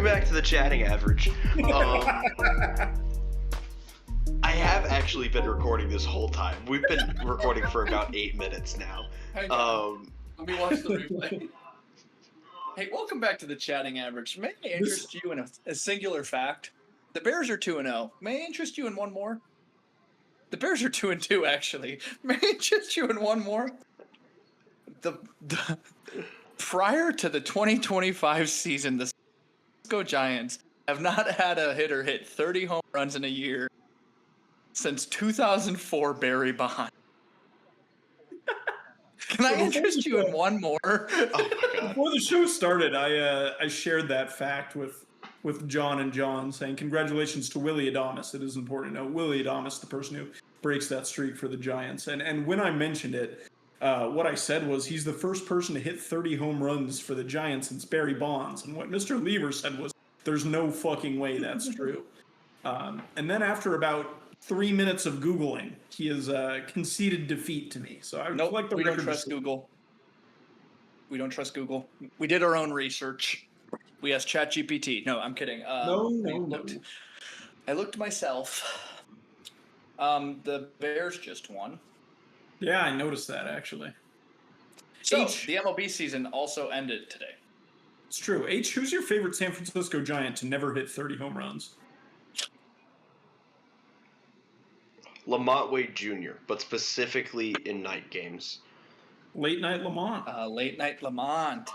Welcome back to the chatting average. I have actually been recording this whole time. We've been recording for about 8 minutes now. Hang on. Let me watch the replay. Hey, welcome back to the chatting average. May I interest you in a singular fact? The Bears are 2-0. May I interest you in one more? The Bears are 2-2, actually. May I interest you in one more? The prior to the 2025 season, the San Francisco Giants have not had a hitter hit 30 home runs in a year since 2004 Barry Bonds. Can I interest you in one more? Oh my God. Before the show started, I shared that fact with John and John, saying congratulations to Willie Adames. It is important to know Willie Adames, the person who breaks that streak for the Giants. And when I mentioned it, what I said was he's the first person to hit 30 home runs for the Giants since Barry Bonds. And what Mr. Lever said was, there's no fucking way that's true. And then after about 3 minutes of Googling, he has conceded defeat to me. So I would like the we record don't trust Google. We don't trust Google. We did our own research. We asked ChatGPT. No, I'm kidding. No. I looked myself. The Bears just won. Yeah, I noticed that, actually. So, the MLB season also ended today. It's true. H, who's your favorite San Francisco Giant to never hit 30 home runs? Lamont Wade Jr., but specifically in night games. Late Night Lamont. Late Night Lamont.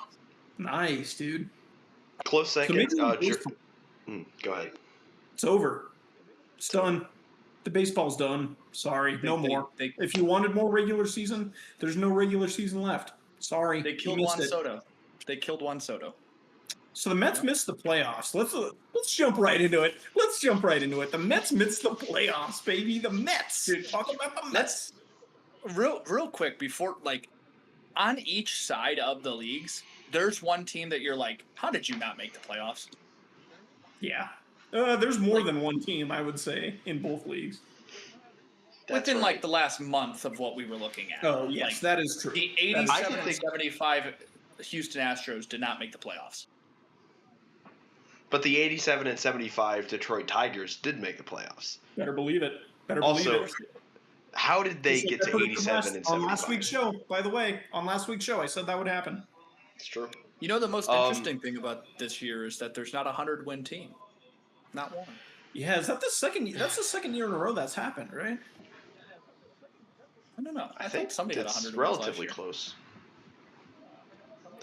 Nice, dude. Close second. So Go ahead. It's over. It's done. The baseball's done. Sorry, no more. If you wanted more regular season, there's no regular season left. Sorry. They killed Juan Soto. They killed Juan Soto. So the Mets missed the playoffs. Let's jump right into it. The Mets missed the playoffs, baby. The Mets. Dude, talk about the Mets. Real quick before, on each side of the leagues, there's one team that you're like, how did you not make the playoffs? Yeah. There's more than one team, I would say, in both leagues. Within the last month of what we were looking at. Oh, yes, that is true. The 87 and 75 Houston Astros did not make the playoffs. But the 87 and 75 Detroit Tigers did make the playoffs. Better believe it. How did they get to 87 and 75? On last week's show, by the way, I said that would happen. It's true. You know, the most interesting thing about this year is that there's not a 100-win team. Not one. Yeah, is that the second? That's the second year in a row that's happened, right? I don't know. I think somebody had 100 wins relatively close.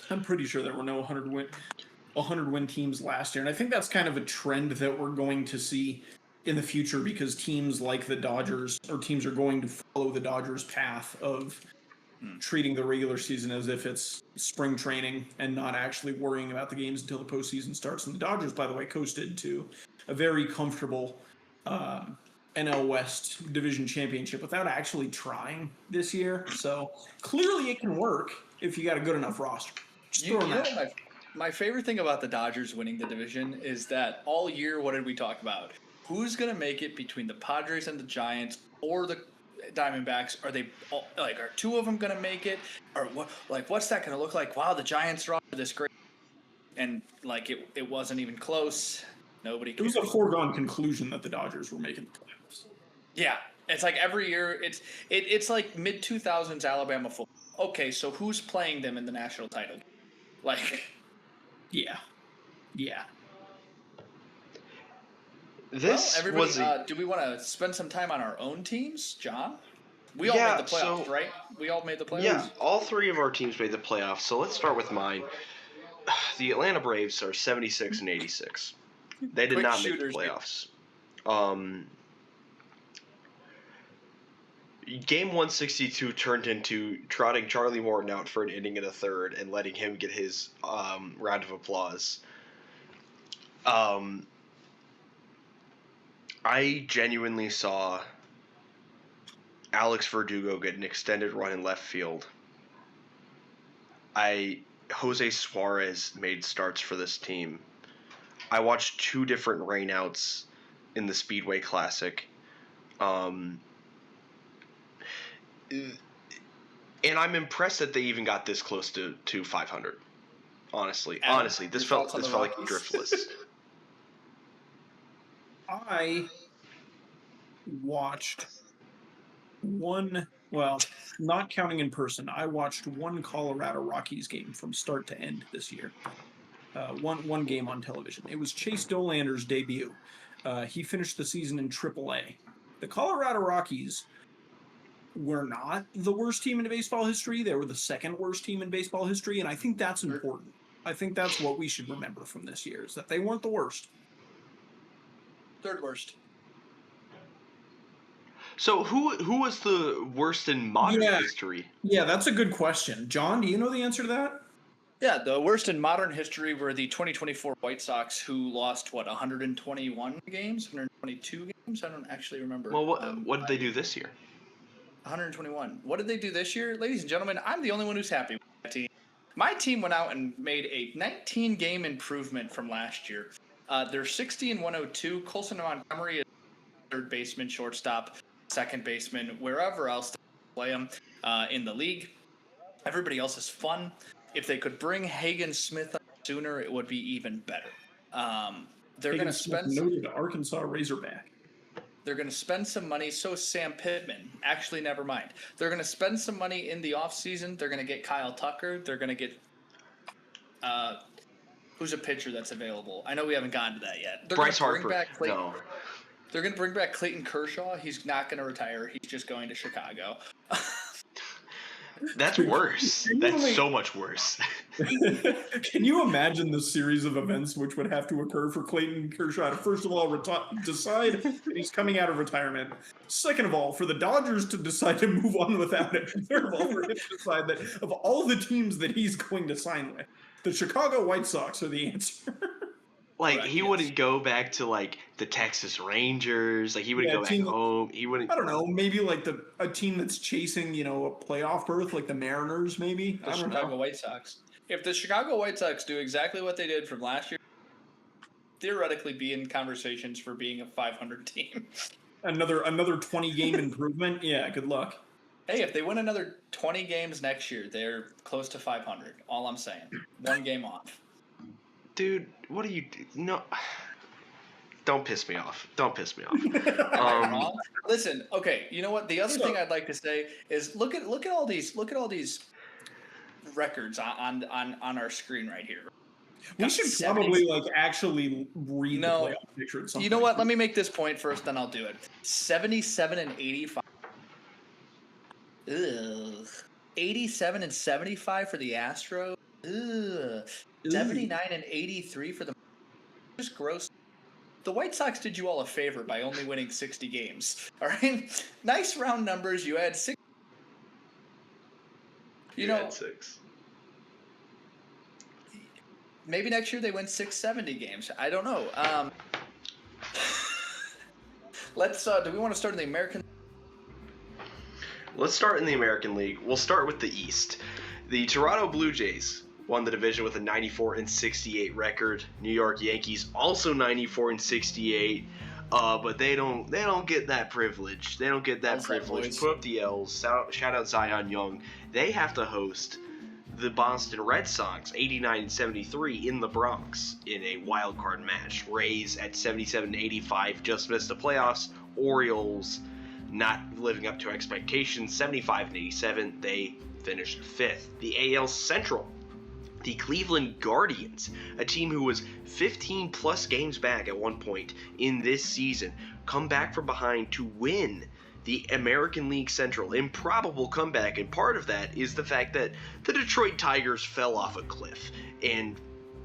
I'm pretty sure there were no 100-win teams last year, and I think that's kind of a trend that we're going to see in the future because teams like the Dodgers, or teams are going to follow the Dodgers' path of treating the regular season as if it's spring training and not actually worrying about the games until the postseason starts. And the Dodgers, by the way, coasted to a very comfortable NL West division championship without actually trying this year. So clearly it can work if you got a good enough roster. My favorite thing about the Dodgers winning the division is that all year, what did we talk about? Who's going to make it between the Padres and the Giants or the Diamondbacks? Are they are two of them going to make it? Or what's that going to look like? Wow, the Giants are off to this great, and it wasn't even close. Nobody. It was a foregone conclusion that the Dodgers were making the playoffs. Yeah, it's like every year. It's like mid 2000s Alabama football. Okay, so who's playing them in the national title? Yeah. Do we want to spend some time on our own teams, John? We all made the playoffs, right? We all made the playoffs? Yeah, all three of our teams made the playoffs. So let's start with mine. The Atlanta Braves are 76 and 86. They did not make the playoffs. Game 162 turned into trotting Charlie Morton out for an inning and a third and letting him get his round of applause. I genuinely saw Alex Verdugo get an extended run in left field. Jose Suarez made starts for this team. I watched 2 different rainouts in the Speedway Classic. And I'm impressed that they even got this close to 500. Honestly, this felt like Driftless. I watched not counting in person, I watched one Colorado Rockies game from start to end this year. One game on television. It was Chase Dolander's debut. He finished the season in AAA. The Colorado Rockies were not the worst team in baseball history. They were the second worst team in baseball history, and I think that's important. I think that's what we should remember from this year, is that they weren't the worst. Third worst. So who was the worst in modern history? Yeah, that's a good question. John, do you know the answer to that? Yeah, the worst in modern history were the 2024 White Sox, who lost, 121 games? 122 games? I don't actually remember. Well, what did they do this year? 121. What did they do this year? Ladies and gentlemen, I'm the only one who's happy with my team. My team went out and made a 19-game improvement from last year. They're 60 and 102. Colson Montgomery is third baseman, shortstop, second baseman, wherever else to play them in the league. Everybody else is fun. If they could bring Hagen Smith up sooner, it would be even better. They're going to spend noted Arkansas Razorback. They're going to spend some money. So is Sam Pittman. Actually, never mind. They're going to spend some money in the offseason. They're going to get Kyle Tucker. They're going to get who's a pitcher that's available. I know we haven't gotten to that yet. They're Bryce bring Harper. Back Clayton. No. They're going to bring back Clayton Kershaw. He's not going to retire. He's just going to Chicago. That's worse. That's so much worse. Can you imagine the series of events which would have to occur for Clayton Kershaw to, first of all, decide that he's coming out of retirement? Second of all, for the Dodgers to decide to move on without it. Third of all, for him to decide that of all the teams that he's going to sign with, the Chicago White Sox are the answer. Like, he wouldn't go back to, like, the Texas Rangers. Like, he wouldn't go back home. He wouldn't. I don't know. Maybe, like, a team that's chasing, a playoff berth, like the Mariners, maybe. The Chicago White Sox. If the Chicago White Sox do exactly what they did from last year, theoretically be in conversations for being a 500 team. Another 20-game improvement? Yeah, good luck. Hey, if they win another 20 games next year, they're close to 500. All I'm saying. One game off. Dude, what do you do? No. Don't piss me off. Don't piss me off. Listen, okay, you know what? The other thing I'd like to say is look at all these records on our screen right here. We should probably actually read the playoff picture at some point. You know what? Let me make this point first, then I'll do it. 77 and 85. Ugh. 87 and 75 for the Astros. Ugh. 79 and 83 for the. Just gross. The White Sox did you all a favor by only winning 60 games. All right, nice round numbers. You had 6. You had 6. Maybe next year they win 670 games. I don't know. Let's. Do we want to start in the American? Let's start in the American League. We'll start with the East. The Toronto Blue Jays won the division with a 94-68 record. New York Yankees also 94-68, but they don't get that privilege. They don't get that privilege. Put up the L's. Shout out Zion Young. They have to host the Boston Red Sox 89-73 in the Bronx in a wild card match. Rays at 77-85 just missed the playoffs. Orioles not living up to expectations 75-87. They finished 5th. The AL Central. The Cleveland Guardians, a team who was 15 plus games back at one point in this season, come back from behind to win the American League Central. Improbable comeback, and part of that is the fact that the Detroit Tigers fell off a cliff and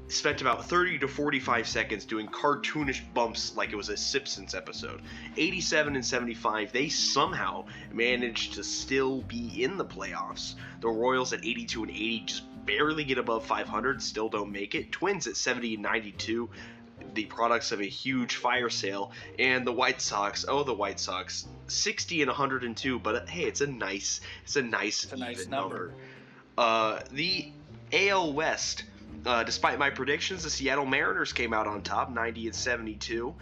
spent about 30 to 45 seconds doing cartoonish bumps like it was a Simpsons episode. 87-75, they somehow managed to still be in the playoffs. The Royals at 82-80 just barely get above 500, still don't make it. Twins at 70-92, the products of a huge fire sale. And the White Sox, 60-102, but hey, it's a nice number. The AL West, despite my predictions, the Seattle Mariners came out on top, 90-72.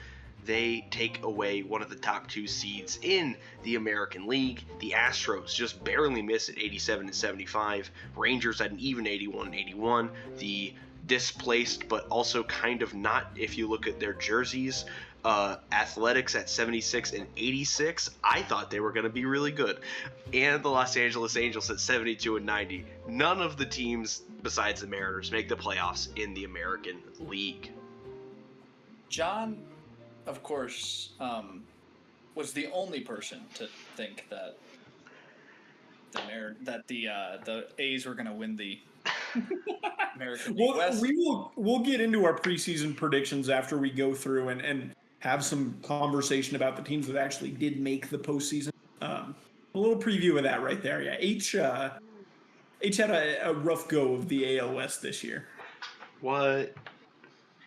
They take away one of the top 2 seeds in the American League. The Astros just barely miss at 87-75. Rangers at an even 81-81. The displaced, but also kind of not if you look at their jerseys, Athletics at 76 and 86. I thought they were going to be really good. And the Los Angeles Angels at 72 and 90. None of the teams besides the Mariners make the playoffs in the American League. John, of course, was the only person to think that the A's were going to win the American League West. We'll get into our preseason predictions after we go through and have some conversation about the teams that actually did make the postseason. A little preview of that right there. Yeah, H had a rough go of the AL West this year. What?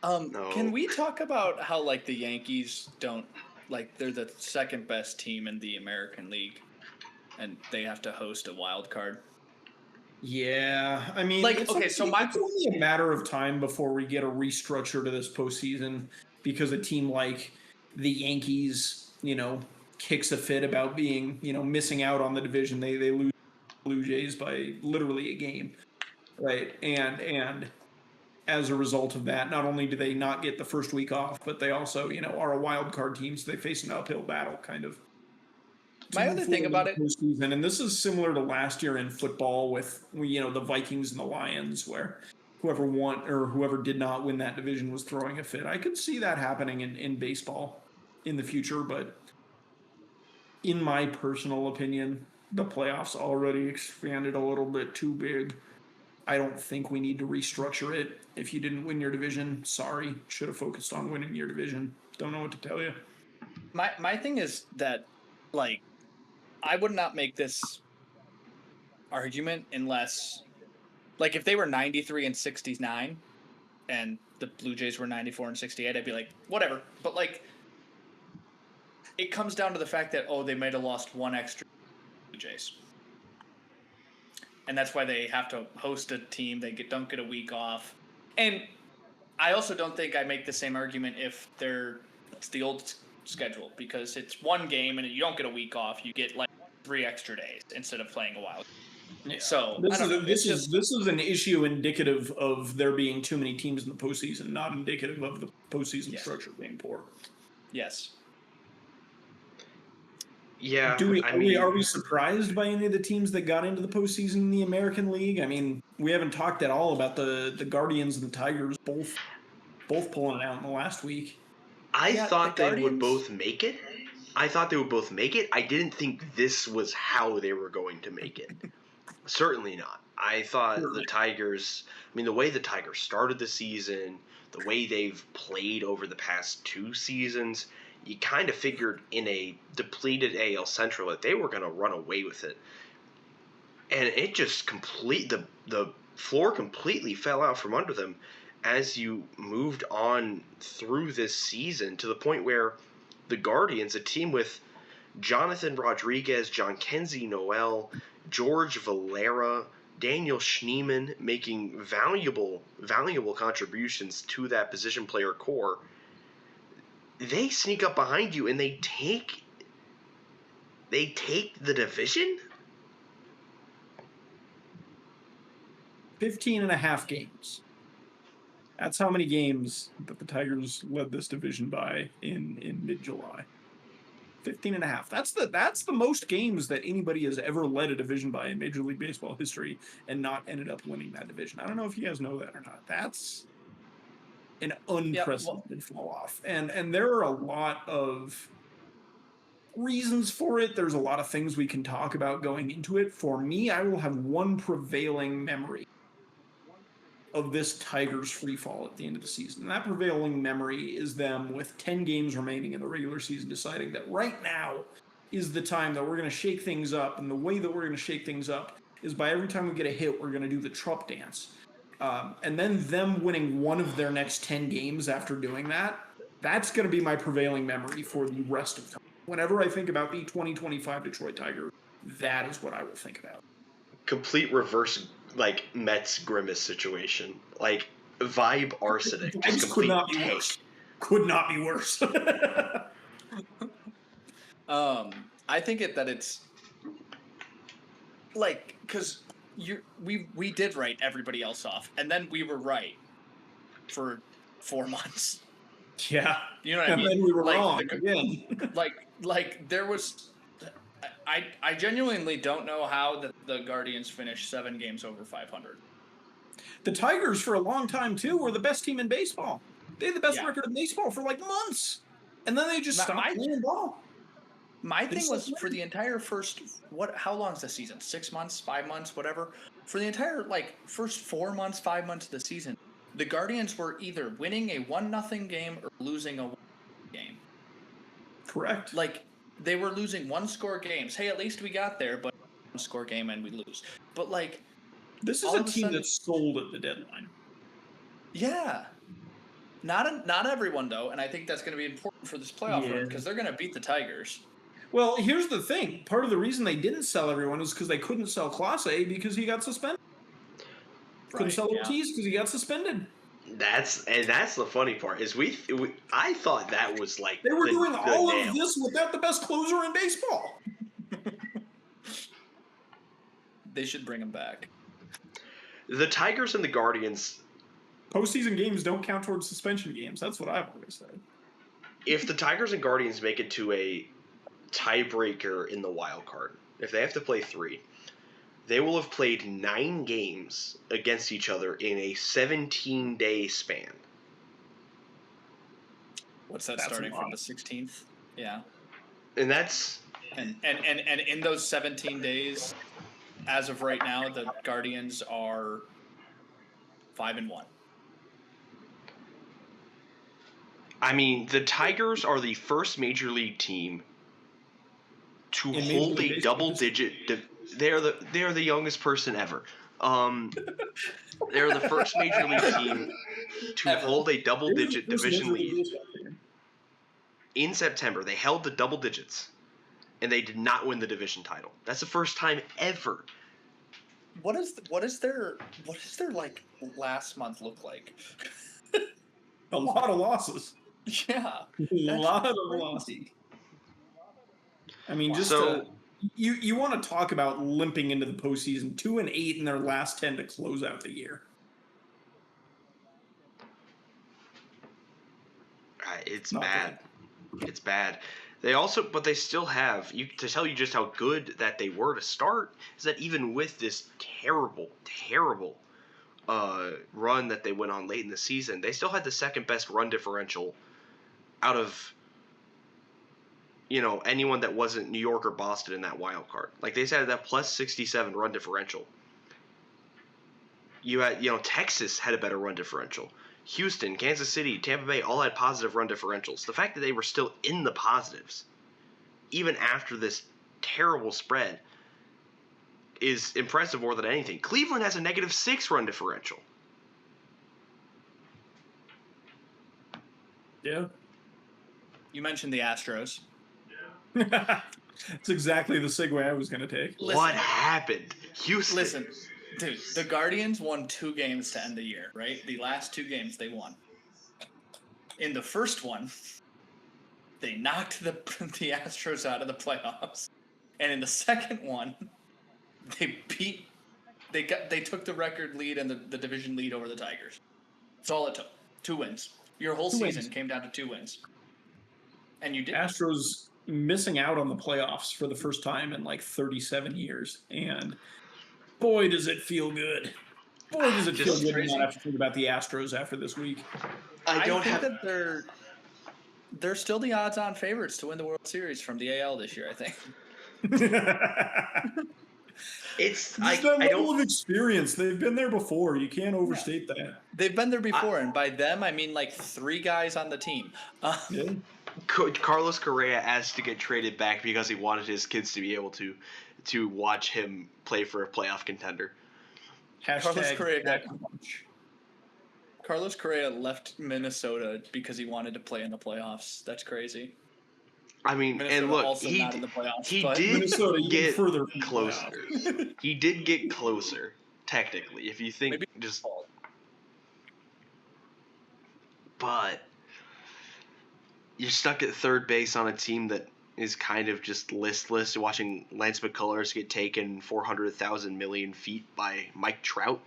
No. Can we talk about how like the Yankees don't they're the second best team in the American League, and they have to host a wild card? Yeah, I mean, it's only a matter of time before we get a restructure to this postseason, because a team like the Yankees, kicks a fit about being, missing out on the division. They lose Blue Jays by literally a game, right? And as a result of that, not only do they not get the first week off, but they also, are a wild card team, so they face an uphill battle, kind of. My other thing about it, postseason, and this is similar to last year in football with, the Vikings and the Lions, where whoever won or whoever did not win that division was throwing a fit. I could see that happening in baseball in the future, but in my personal opinion, the playoffs already expanded a little bit too big. I don't think we need to restructure it. If you didn't win your division, sorry. Should have focused on winning your division. Don't know what to tell you. My thing is that, I would not make this argument unless, if they were 93 and 69 and the Blue Jays were 94 and 68, I'd be like, whatever. But, it comes down to the fact that, they might have lost one extra Blue Jays. And that's why they have to host a team. They don't get a week off. And I also don't think I make the same argument if it's the old schedule, because it's one game and you don't get a week off. You get 3 extra days instead of playing a wild. Yeah. So this is an issue indicative of there being too many teams in the postseason, not indicative of the postseason structure being poor. Yes. Yeah. Are we surprised by any of the teams that got into the postseason in the American League? I mean, we haven't talked at all about the Guardians and the Tigers both pulling it out in the last week. I thought they would both make it. I didn't think this was how they were going to make it. Certainly not. I thought the Tigers, the way the Tigers started the season, the way they've played over the past 2 seasons, you kind of figured in a depleted AL Central that they were going to run away with it. And it just the floor completely fell out from under them as you moved on through this season, to the point where the Guardians, a team with Jonathan Rodriguez, Jhonkensy Noel, George Valera, Daniel Schneemann, making valuable contributions to that position player core, they sneak up behind you and they take the division? 15.5 games. That's how many games that the Tigers led this division by in mid-July. 15.5. That's the most games that anybody has ever led a division by in Major League Baseball history and not ended up winning that division. I don't know if you guys know that or not. That's an unprecedented fall off. And there are a lot of reasons for it. There's a lot of things we can talk about going into it. For me, I will have one prevailing memory of this Tigers free fall at the end of the season. And that prevailing memory is them with 10 games remaining in the regular season deciding that right now is the time that we're going to shake things up. And the way that we're going to shake things up is by every time we get a hit, we're going to do the Trump dance. And then them winning one of their next 10 games after doing that, that's going to be my prevailing memory for the rest of time. Whenever I think about the 2025 Detroit Tigers, that is what I will think about. Complete reverse, Mets Grimace situation. Vibe arsenic. Just could not be worse. Could not be worse. I think that it's because we did write everybody else off, and then we were right for 4 months. Yeah. You know what I And mean? then we were Like, wrong the- again. like there was. I genuinely don't know how the Guardians finished 7 games over 500. The Tigers, for a long time, too, were the best team in baseball. They had the best Yeah. record in baseball for like months. And then they just stopped playing ball. My They thing stopped was for the entire first how long is the season? 6 months, 5 months, whatever. For the entire first 4 months, 5 months of the season, the Guardians were either winning a 1-0 game or losing a 1 game. Correct. Like they were losing 1-score games. Hey, at least we got there, but 1-score game and we lose. But this is all a of a team sudden, that's sold at the deadline. yeah. Not everyone though, and I think that's going to be important for this playoff run because they're going to beat the Tigers. Well, here's the thing. Part of the reason they didn't sell everyone is because they couldn't sell Clase because he got suspended. Couldn't sell Ortiz because he got suspended. That's the funny part is I thought that was like they were doing all nail. of this without the best closer in baseball. They should bring him back. The Tigers and the Guardians. Postseason games don't count towards suspension games. That's what I've always said. If the Tigers and Guardians make it to a tiebreaker in the wild card, if they have to play 3, they will have played 9 games against each other in a 17-day span. What's that starting from the 16th? Yeah. And that's and in those 17 days, as of right now, the Guardians are 5-1. I mean, the Tigers are the first major league team to hold a double-digit. They are the youngest person ever. They're the first major league team to hold a double-digit division lead. In September, they held the double digits, and they did not win the division title. That's the first time ever. What is their last month look like? A lot of losses. Yeah, a lot of losses. I mean, you want to talk about limping into the postseason? 2-8 in their last 10 to close out the year. It's bad. It's bad. But they still have to tell you just how good that they were to start. Is that even with this terrible run that they went on late in the season, they still had the second best run differential out of anyone that wasn't New York or Boston in that wild card. Like they said, that plus 67 run differential. You had Texas had a better run differential. Houston, Kansas City, Tampa Bay all had positive run differentials. The fact that they were still in the positives, even after this terrible spread, is impressive more than anything. Cleveland has a -6 run differential. Yeah. You mentioned the Astros. That's exactly the segue I was going to take. What happened? Houston. Listen, dude, the Guardians won 2 games to end the year, right? The last 2 games they won. In the first one, they knocked the Astros out of the playoffs. And in the second one, they took the record lead and the division lead over the Tigers. That's all it took. 2 wins. Your whole season came down to 2 wins. And you did. Astros missing out on the playoffs for the first time in 37 years. And boy, does it feel good. Boy, does it feel good to not have to think about the Astros after this week. I think that they're still the odds-on favorites to win the World Series from the AL this year, I think. It's that level of experience. They've been there before. You can't overstate that. They've been there before, and by them I mean 3 guys on the team. Yeah. Carlos Correa asked to get traded back because he wanted his kids to be able to watch him play for a playoff contender. Carlos Correa left Minnesota because he wanted to play in the playoffs. That's crazy. I mean, Minnesota and look, also he not in the playoffs, did Minnesota get further closer. He did get closer, technically, if you think Maybe just. But you're stuck at third base on a team that is kind of just listless. Watching Lance McCullers get taken 400,000 million feet by Mike Trout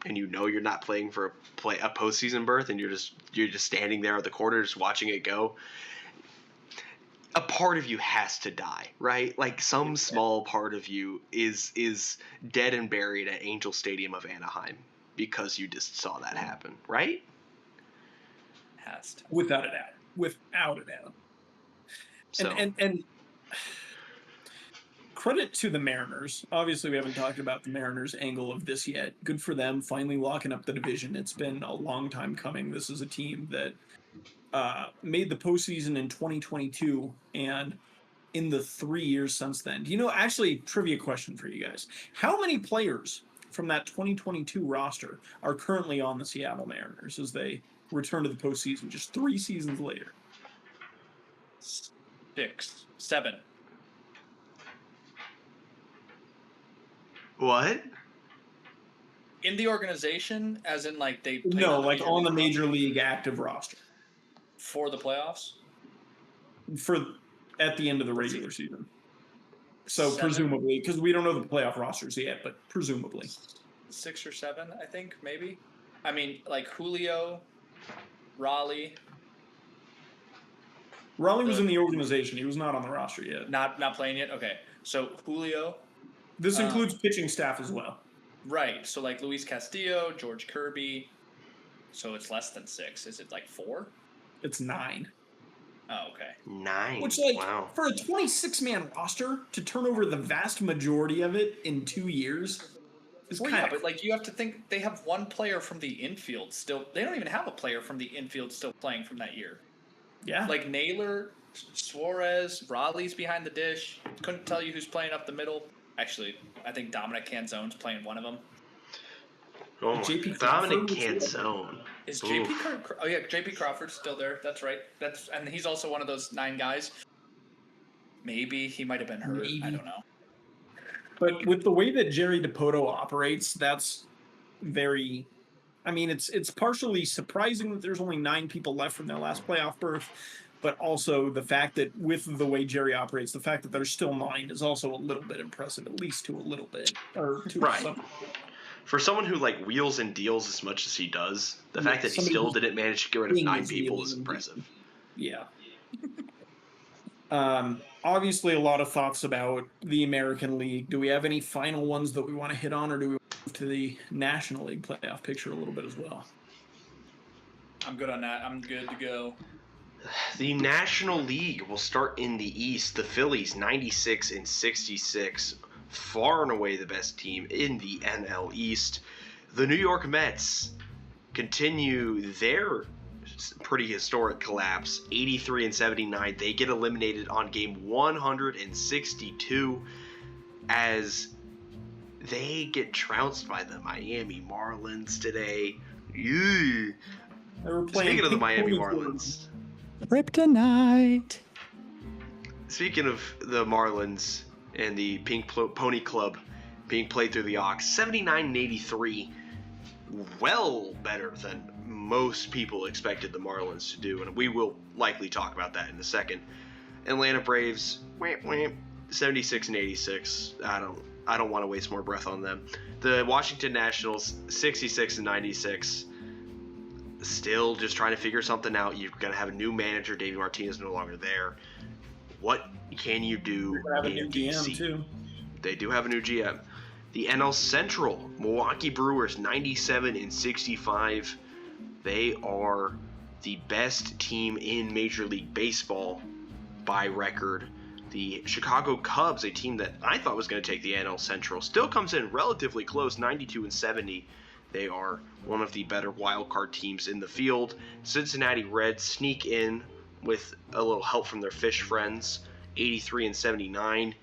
and you know you're not playing for a postseason berth, and you're just standing there at the corner just watching it go, a part of you has to die, right? Like some small part of you is dead and buried at Angel Stadium of Anaheim because you just saw that happen, right? Has to. Without a doubt. Without a doubt. So. And credit to the Mariners. Obviously, we haven't talked about the Mariners angle of this yet. Good for them finally locking up the division. It's been a long time coming. This is a team that made the postseason in 2022 and in the 3 years since then. Do you know, actually, trivia question for you guys. How many players from that 2022 roster are currently on the Seattle Mariners as they return to the postseason just 3 seasons later? 6, 7. What? In the organization, as in like they played No, like on the major league active roster for the playoffs. At the end of the regular season. So 7? presumably, because we don't know the playoff rosters yet, but presumably 6 or 7, I think, maybe. I mean, like Julio, Raleigh. Raleigh was in the organization. He was not on the roster yet. Not playing yet. Okay, so Julio. This includes pitching staff as well. Right. So like Luis Castillo, George Kirby. So it's less than 6. Is it like 4? It's 9. Oh, okay. 9. Which, like, wow. for a 26-man roster to turn over the vast majority of it in 2 years is Well, kind yeah, of. but like you have to think they have one player from the infield still. They don't even have a player from the infield still playing from that year. Yeah. Like Naylor, Suarez, Raleigh's behind the dish. Couldn't tell you who's playing up the middle. Actually, I think Dominic Canzone's playing one of them. Oh, JP Dominic Crawford. Canzone. Is Oof. JP Crawford? Oh yeah, JP Crawford's still there. That's right. And he's also one of those 9 guys. Maybe he might have been hurt. Maybe. I don't know. But with the way that Jerry DiPoto operates, that's very. I mean, it's partially surprising that there's only 9 people left from their last playoff berth, but also the fact that with the way Jerry operates, the fact that there's still 9 is also a little bit impressive, at least to a little bit, or to Right. some. For someone who like wheels and deals as much as he does, the fact that he still didn't manage to get rid of 9 people is impressive. Yeah. Obviously, a lot of thoughts about the American League. Do we have any final ones that we want to hit on, or do we move to the National League playoff picture a little bit as well? I'm good on that. I'm good to go. The National League will start in the East. The Phillies, 96 and 66, far and away the best team in the NL East. The New York Mets continue their pretty historic collapse, 83 and 79. They get eliminated on game 162 as they get trounced by the Miami Marlins today. Ew. They were playing Speaking of the Pink Miami Pony Marlins. Kryptonite. Speaking of the Marlins and the Pink Pony Club being played through the Ox, 79 and 83, well better than most people expected the Marlins to do, and we will likely talk about that in a second. Atlanta Braves, 76 and 86. I don't want to waste more breath on them. The Washington Nationals, 66 and 96. Still just trying to figure something out. You're going to have a new manager. Davey Martinez no longer there. What can you do They have a in new DC? GM too. They do have a new GM. The NL Central, Milwaukee Brewers, 97 and 65. They are the best team in Major League Baseball by record. The Chicago Cubs, a team that I thought was going to take the NL Central, still comes in relatively close, 92 and 70. They are one of the better wild card teams in the field. Cincinnati Reds sneak in with a little help from their fish friends, 83 and 79.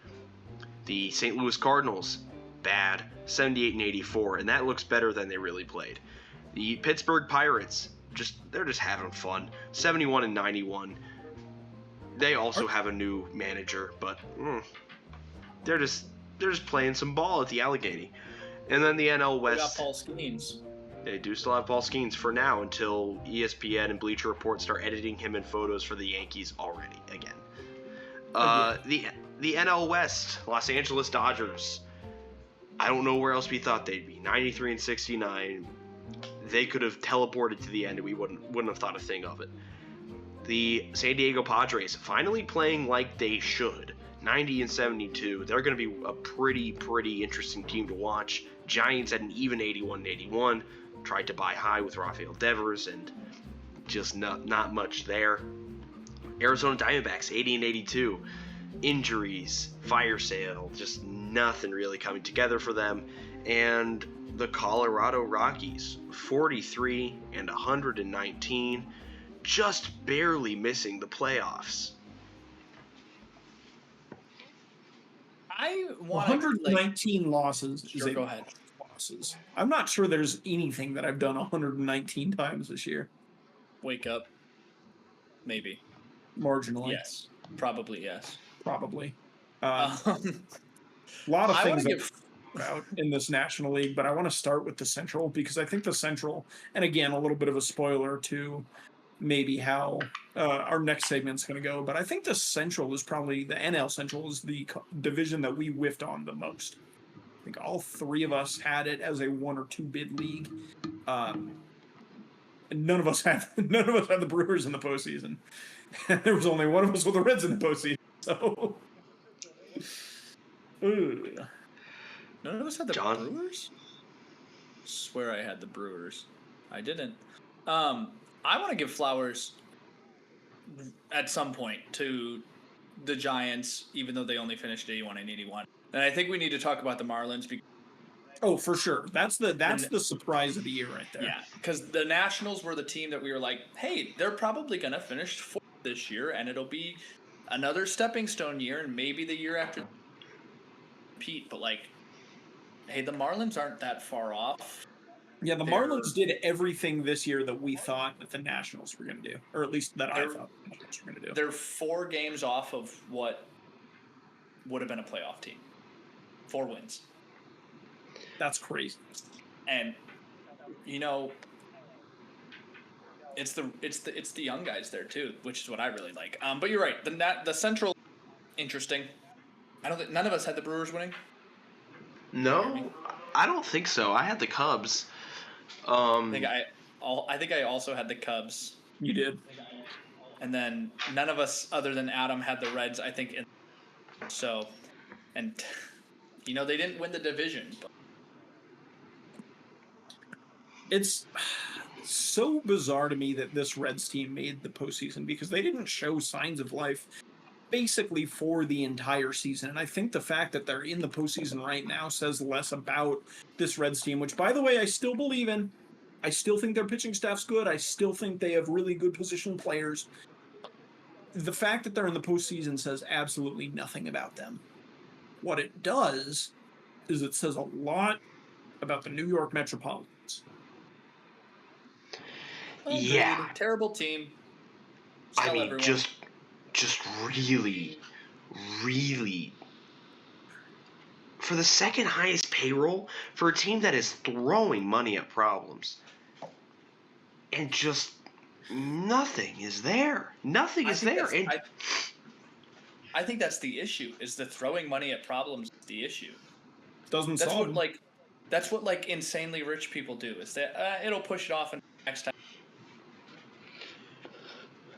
The St. Louis Cardinals, bad, 78 and 84, and that looks better than they really played. The Pittsburgh Pirates, they're just having fun, 71 and 91. They also have a new manager, but they're just playing some ball at the Allegheny. And then the NL West. We got Paul Skeens. They do still have Paul Skeens for now until ESPN and Bleacher Report start editing him in photos for the Yankees already again. The NL West, Los Angeles Dodgers. I don't know where else we thought they'd be. 93 and 69. They could have teleported to the end and we wouldn't have thought a thing of it. The San Diego Padres finally playing like they should. 90 and 72. They're going to be a pretty interesting team to watch. Giants at an even 81 and 81. Tried to buy high with Rafael Devers and just not much there. Arizona Diamondbacks 80 and 82. Injuries, fire sale, just nothing really coming together for them. And the Colorado Rockies 43 and 119, just barely missing the playoffs. I want 119 losses. Sure, go ahead. Losses. I'm not sure there's anything that I've done 119 times this year. Wake up. Maybe. Marginally. Yes. Probably yes. Probably. A lot of things about in this National League, but I want to start with the Central because I think the Central, and again, a little bit of a spoiler to maybe how our next segment's going to go, but I think the Central is probably, the NL Central is the division that we whiffed on the most. I think all three of us had it as a 1 or 2 bid league. And none of us had the Brewers in the postseason. And there was only one of us with the Reds in the postseason. So, none of us had the Brewers? I swear I had the Brewers. I didn't. I want to give flowers at some point to the Giants, even though they only finished 81 and 81. And I think we need to talk about the Marlins. Oh, for sure. That's the surprise of the year right there. Yeah, because the Nationals were the team that we were like, hey, they're probably going to finish 4th this year, and it'll be another stepping stone year, and maybe the year after Pete. But, like, hey, the Marlins aren't that far off. Yeah, the Marlins did everything this year that we thought that the Nationals were going to do, or at least that I thought the Nationals were going to do. They're 4 games off of what would have been a playoff team. 4 wins. That's crazy. And it's the young guys there too, which is what I really like. But you're right. The Central, interesting. I don't think none of us had the Brewers winning. No, I don't think so. I had the Cubs. I think I also had the Cubs. You did. And then none of us, other than Adam, had the Reds. I think. They didn't win the division. But. It's so bizarre to me that this Reds team made the postseason because they didn't show signs of life basically for the entire season. And I think the fact that they're in the postseason right now says less about this Reds team, which, by the way, I still believe in. I still think their pitching staff's good. I still think they have really good position players. The fact that they're in the postseason says absolutely nothing about them. What it does is it says a lot about the New York Metropolitans. Yeah. Terrible team. I mean, just really, for the second highest payroll for a team that is throwing money at problems, and just nothing is there. Nothing is there. I think that's the issue. Is the throwing money at problems the issue? Doesn't solve them. That's what insanely rich people do. Is that it'll push it off and next time.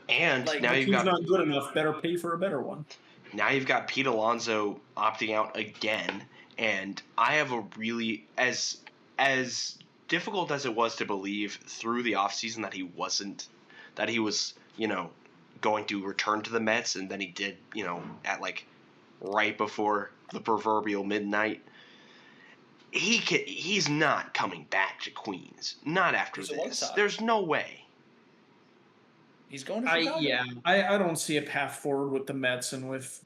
And now you've got not good enough. Better pay for a better one. Now you've got Pete Alonso opting out again, and I have a really as difficult as it was to believe through the offseason that he was going to return to the Mets, and then he did at right before the proverbial midnight. He's not coming back to Queens. Not after this. There's no way. He's going to Chicago. I don't see a path forward with the Mets and with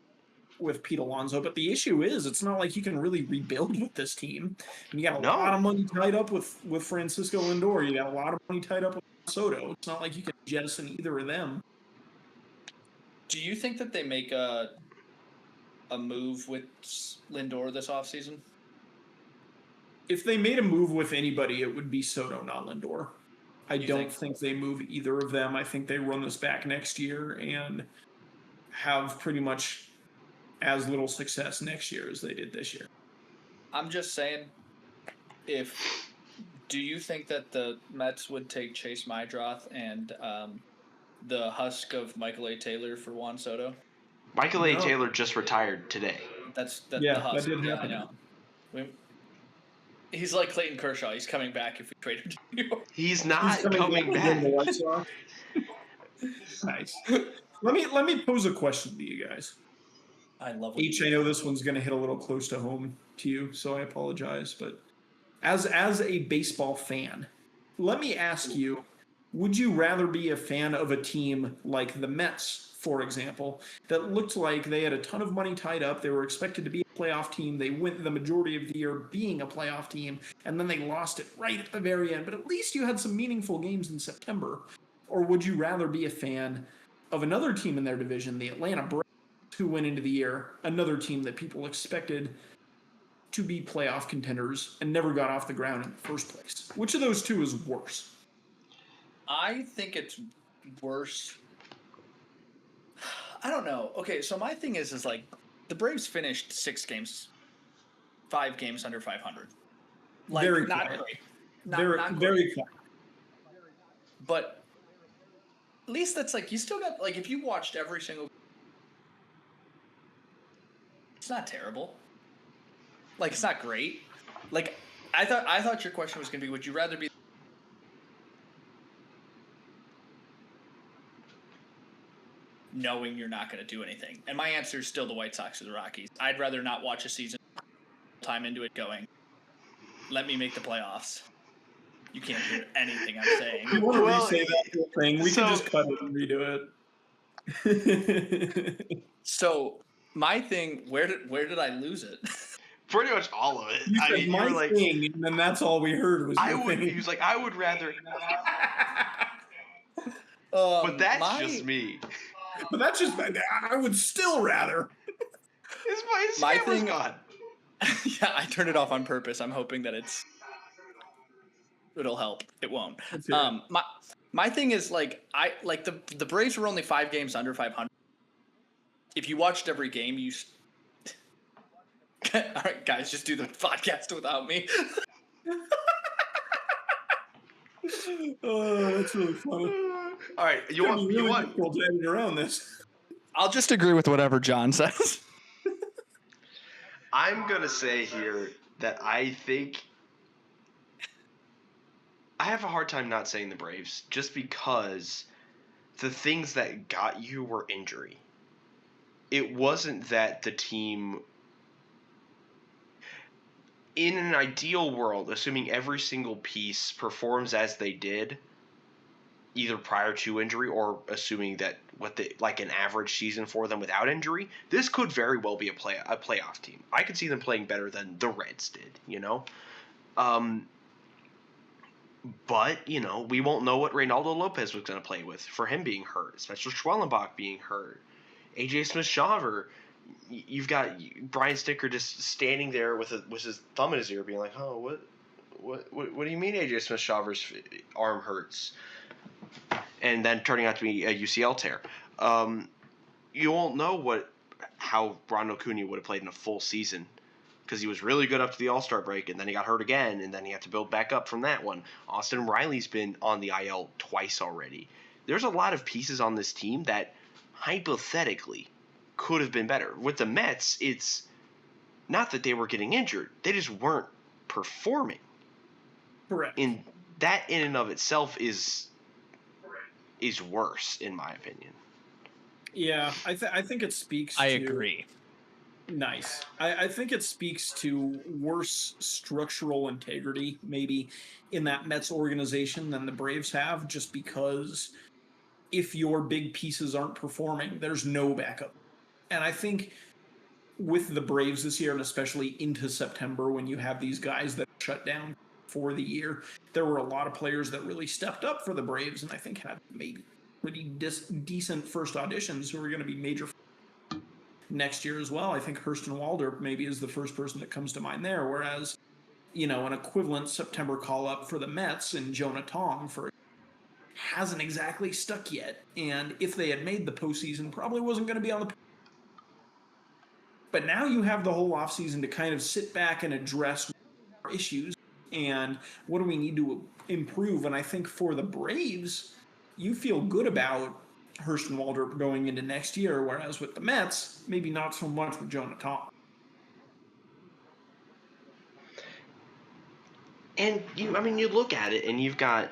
Pete Alonso. But the issue is, it's not like you can really rebuild with this team. And you got a lot of money tied up with Francisco Lindor. You got a lot of money tied up with Soto. It's not like you can jettison either of them. Do you think that they make a move with Lindor this offseason? If they made a move with anybody, it would be Soto, not Lindor. I don't think they move either of them. I think they run this back next year and have pretty much as little success next year as they did this year. I'm just saying, do you think that the Mets would take Chase Mydroth and the husk of Michael A. Taylor for Juan Soto? Michael A. No. Taylor just retired today. That's the Yeah, husk. that did Yeah, happen. I know. He's like Clayton Kershaw. He's coming back if we trade him to New York. He's not coming back. The White Sox. Nice. Let me pose a question to you guys. I love H, I know this one's going to hit a little close to home to you, so I apologize. But as a baseball fan, let me ask you, would you rather be a fan of a team like the Mets, for example, that looked like they had a ton of money tied up, they were expected to be a playoff team, they went the majority of the year being a playoff team, and then they lost it right at the very end, but at least you had some meaningful games in September? Or would you rather be a fan of another team in their division, the Atlanta Braves, who went into the year, another team that people expected to be playoff contenders and never got off the ground in the first place? Which of those two is worse? I think it's worse. I don't know. Okay, so my thing is like the Braves finished 5 games under 500. Like, Very not quiet. great. Very great. quiet. But at least that's like, you still got, like, if you watched every single, it's not terrible. Like, it's not great. Like, I thought your question was going to be, would you rather be knowing you're not going to do anything? And my answer is still the White Sox or the Rockies. I'd rather not watch a season time into it going, let me make the playoffs. You can't hear anything I'm saying. I want to re-say that whole thing. We can just cut it and redo it. So my thing, where did I lose it? Pretty much all of it. You were like, thing, and then that's all we heard was your thing. He was like, I would rather. But that's just me. But that's just, I would still rather. His camera's gone. Yeah, I turned it off on purpose. I'm hoping that it'll help. It won't. My thing is like the Braves were only 5 games under 500. If you watched every game, all right, guys, just do the podcast without me. Oh, that's really funny. All right, you want difficult to edit around this. I'll just agree with whatever John says. I'm gonna say here that I think I have a hard time not saying the Braves just because the things that got you were injury. It wasn't that the team, in an ideal world, assuming every single piece performs as they did, either prior to injury or assuming that like an average season for them without injury, this could very well be a playoff team. I could see them playing better than the Reds did, you know? But, you know, we won't know what Reynaldo Lopez was going to play with for him being hurt, especially Schwellenbach being hurt. AJ Smith-Shawver, you've got Brian Sticker just standing there with his thumb in his ear being like, oh, what do you mean AJ Smith-Shawver's arm hurts? And then turning out to be a UCL tear. You won't know how Ronald Acuna would have played in a full season because he was really good up to the All-Star break, and then he got hurt again, and then he had to build back up from that one. Austin Riley's been on the IL twice already. There's a lot of pieces on this team that hypothetically could have been better. With the Mets, it's not that they were getting injured. They just weren't performing. Correct. And that in and of itself is worse, in my opinion. Yeah, I think it speaks to... I agree. Nice. I think it speaks to worse structural integrity, maybe, in that Mets organization than the Braves have, just because if your big pieces aren't performing, there's no backup. And I think with the Braves this year, and especially into September, when you have these guys that shut down for the year, there were a lot of players that really stepped up for the Braves, and I think had maybe pretty decent first auditions who are going to be major next year as well. I think Hurston Walder maybe is the first person that comes to mind there, whereas, you know, an equivalent September call-up for the Mets and Jonah Tong hasn't exactly stuck yet, and if they had made the postseason, probably wasn't going to be on the... But now you have the whole offseason to kind of sit back and address our issues and what do we need to improve. And I think for the Braves, you feel good about Hurst and Waldrop going into next year, whereas with the Mets, maybe not so much with Jonathan. And you look at it, and you've got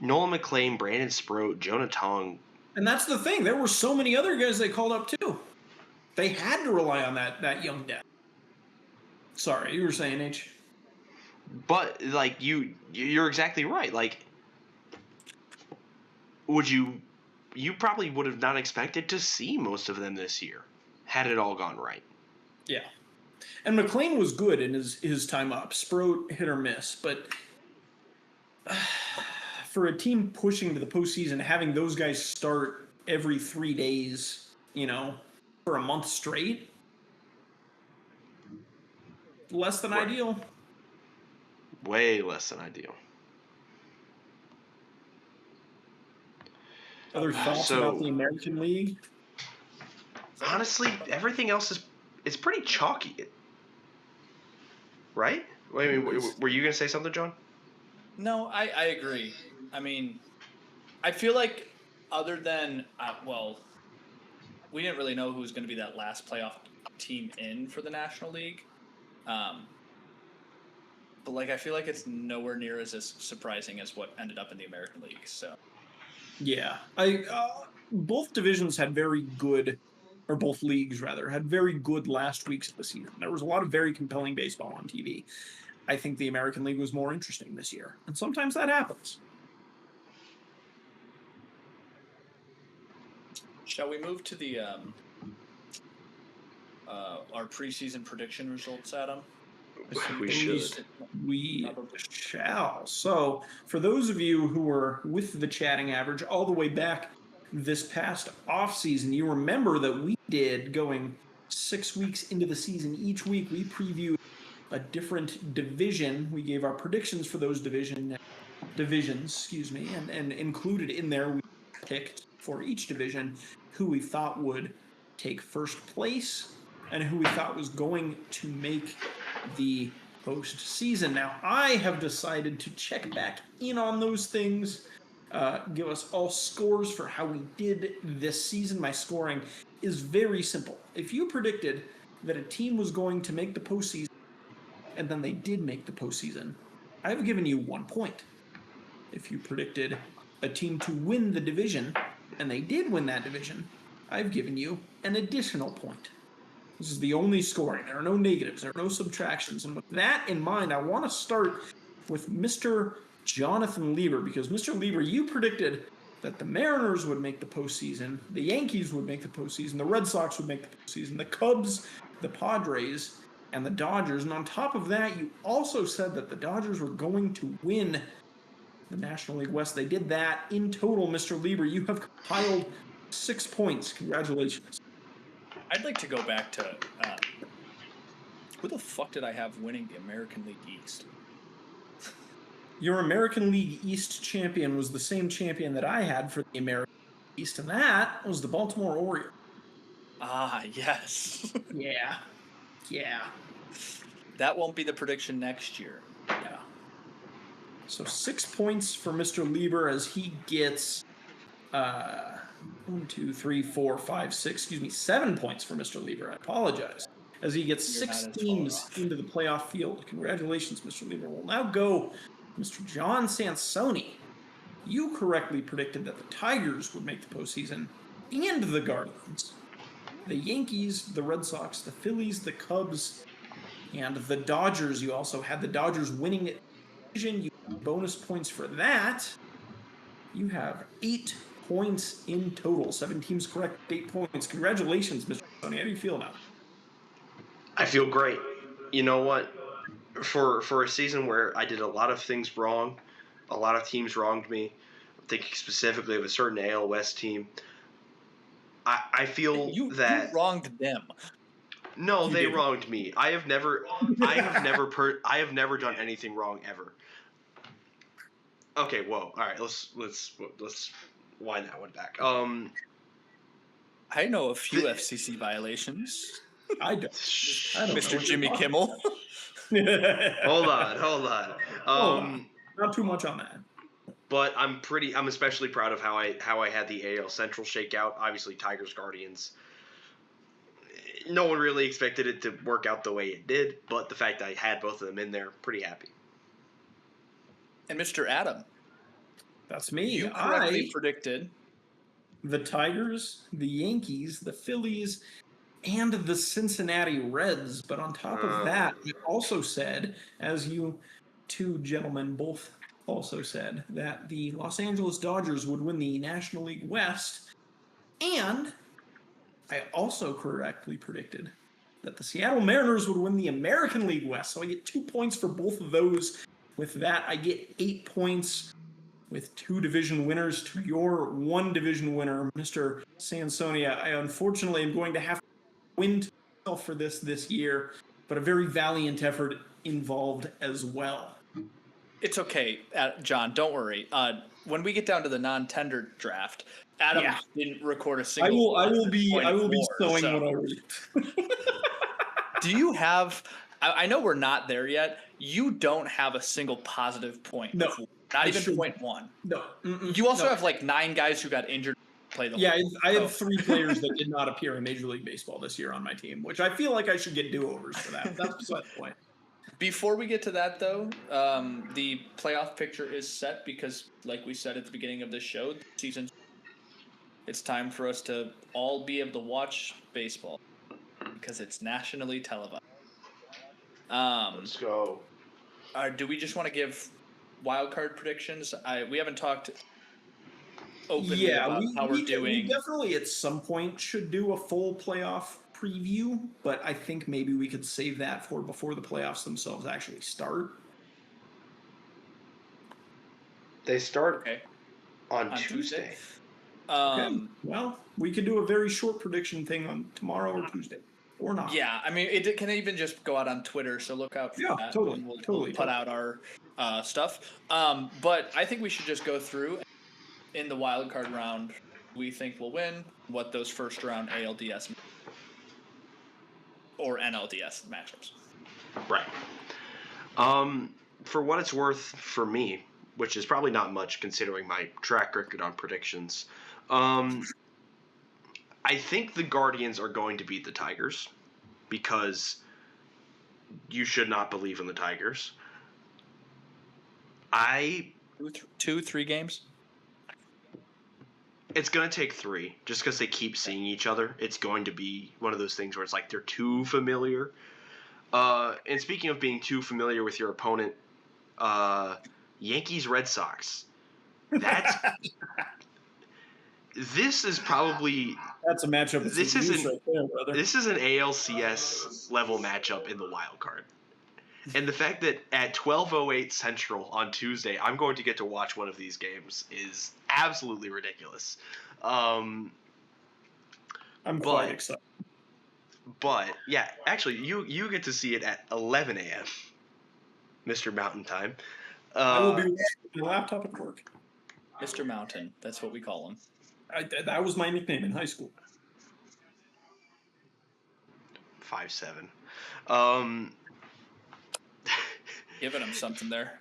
Nolan McLean, Brandon Sproat, Jonah Tong. And that's the thing. There were so many other guys they called up too. They had to rely on that young depth. Sorry, you were saying, H. But like you're exactly right. Like, you probably would have not expected to see most of them this year, had it all gone right. Yeah. And McLean was good in his time up. Sproat hit or miss, but for a team pushing to the postseason, having those guys start every 3 days, for a month straight, less than ideal. Way less than ideal. Other thoughts about the American League? Honestly, everything else is pretty chalky. Right? I mean, were you going to say something, John? No, I agree. I mean, I feel like other than, we didn't really know who was going to be that last playoff team in for the National League. But, I feel like it's nowhere near as surprising as what ended up in the American League, so. Yeah. Both divisions had very good, or both leagues, rather, had very good last weeks of the season. There was a lot of very compelling baseball on TV. I think the American League was more interesting this year, and sometimes that happens. Shall we move to the our preseason prediction results, Adam? We should. We shall. So, for those of you who were with the chatting average all the way back this past offseason, you remember that we did, going 6 weeks into the season, each week we previewed a different division. We gave our predictions for those divisions, and included in there, we picked for each division who we thought would take first place and who we thought was going to make the postseason. Now, I have decided to check back in on those things, give us all scores for how we did this season. My scoring is very simple. If you predicted that a team was going to make the postseason, and then they did make the postseason, I've given you 1 point. If you predicted a team to win the division, and they did win that division, I've given you an additional point. This is the only scoring. There are no negatives. There are no subtractions. And with that in mind, I want to start with Mr. Jonathan Lieber, because Mr. Lieber, you predicted that the Mariners would make the postseason, the Yankees would make the postseason, the Red Sox would make the postseason, the Cubs, the Padres, and the Dodgers. And on top of that, you also said that the Dodgers were going to win the National League West. They did that. In total, Mr. Lieber, you have compiled 6 points. Congratulations. I'd like to go back to who the fuck did I have winning the American League East? Your American League East champion was the same champion that I had for the American League East, and that was the Baltimore Orioles. Ah, yes. Yeah. That won't be the prediction next year. Yeah. So 6 points for Mr. Lieber as he gets 7 points for Mr. Lieber. I apologize. As he gets 6 teams into the playoff field. Congratulations, Mr. Lieber. We'll now go Mr. John Sansoni. You correctly predicted that the Tigers would make the postseason and the Guardians. The Yankees, the Red Sox, the Phillies, the Cubs, and the Dodgers. You also had the Dodgers winning it. You have bonus points for that. You have 8 points in total. 7 teams correct, 8 points. Congratulations, Mr. Tony. How do you feel now? I feel great. You know what? For a season where I did a lot of things wrong, a lot of teams wronged me. I'm thinking specifically of a certain AL West team. I feel you wronged them. No, they wronged me. I have never done anything wrong ever. Okay, whoa. All right, let's wind that one back. I know a few FCC violations. I don't know Mr. what Jimmy you're Kimmel. Hold on. Hold on. Not too much on that. But I'm especially proud of how I had the AL Central shakeout. Obviously, Tigers Guardians. No one really expected it to work out the way it did, but the fact that I had both of them in there, pretty happy. And Mr. Adam, That's me. you correctly predicted the Tigers, the Yankees, the Phillies, and the Cincinnati Reds. But on top of that, I also said, as you two gentlemen both also said, that the Los Angeles Dodgers would win the National League West. And I also correctly predicted that the Seattle Mariners would win the American League West. So I get 2 points for both of those. With that, I get 8 points with 2 division winners to your 1 division winner, Mr. Sansonia. I unfortunately am going to have to win to myself for this year, but a very valiant effort involved as well. It's okay, John. Don't worry. When we get down to the non-tender draft, Adam didn't record a single. I will be sowing what I reap. Do you have? I know we're not there yet. You don't have a single positive point. No, not even point one. No. You also have like 9 guys who got injured. Play the I had 3 players that did not appear in Major League Baseball this year on my team, which I feel like I should get do-overs for that. That's beside the point. Before we get to that, though, the playoff picture is set because, like we said at the beginning of this show, it's time for us to all be able to watch baseball because it's nationally televised. Let's go. Do we just want to give wild card predictions? We haven't talked openly about how we're doing. We definitely at some point should do a full playoff preview, but I think maybe we could save that for before the playoffs themselves actually start. They start on Tuesday. Okay. Well, we could do a very short prediction thing on tomorrow or Tuesday, or not. Yeah, I mean, it can even just go out on Twitter, so look out for that. Totally. We'll put out our stuff. But I think we should just go through in the wild card round. We think will win what those first round ALDS or NLDS matchups. Right. For what it's worth for me, which is probably not much considering my track record on predictions, I think the Guardians are going to beat the Tigers because you should not believe in the Tigers. 2-3 games? It's going to take 3 just because they keep seeing each other. It's going to be one of those things where it's like they're too familiar. And speaking of being too familiar with your opponent, Yankees Red Sox. This is probably that's a matchup. This is an ALCS level matchup in the wild card. And the fact that at 12:08 Central on Tuesday, I'm going to get to watch one of these games is absolutely ridiculous. I'm quite excited. But yeah, actually, you get to see it at 11 a.m. Mr. Mountain Time. I will be watching my laptop at work. Mr. Mountain, that's what we call him. That was my nickname in high school. 5'7". Giving him something there.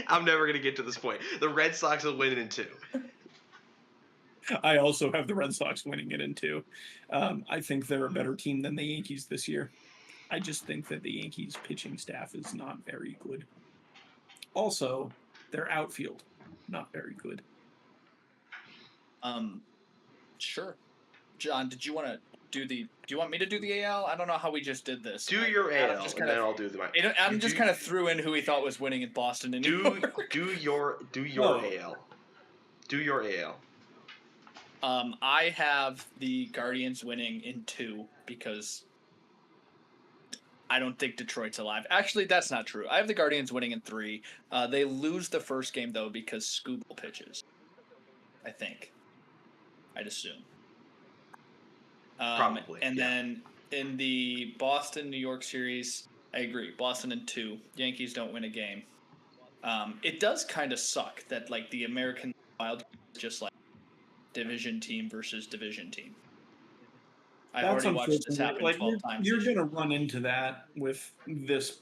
I'm never going to get to this point. The Red Sox will win it in 2. I also have the Red Sox winning it in 2. I think they're a better team than the Yankees this year. I just think that the Yankees pitching staff is not very good. Also, their outfield, not very good. Sure. John, did you want to do you want me to do the AL? I don't know how we just did this. Do your AL, and then I'll do the Adam just kind of threw in who he thought was winning in Boston and New York. Do your AL. Do your AL. I have the Guardians winning in 2 because I don't think Detroit's alive. Actually, that's not true. I have the Guardians winning in 3. They lose the first game, though, because Scooble pitches. I think. I'd assume. Probably. And then in the Boston-New York series, I agree. Boston in 2. Yankees don't win a game. It does kind of suck that, like, the American Wild is just like division team versus division team. I've That's already watched this unfortunate. happen Like 12 times. you're this going year. to run into that with this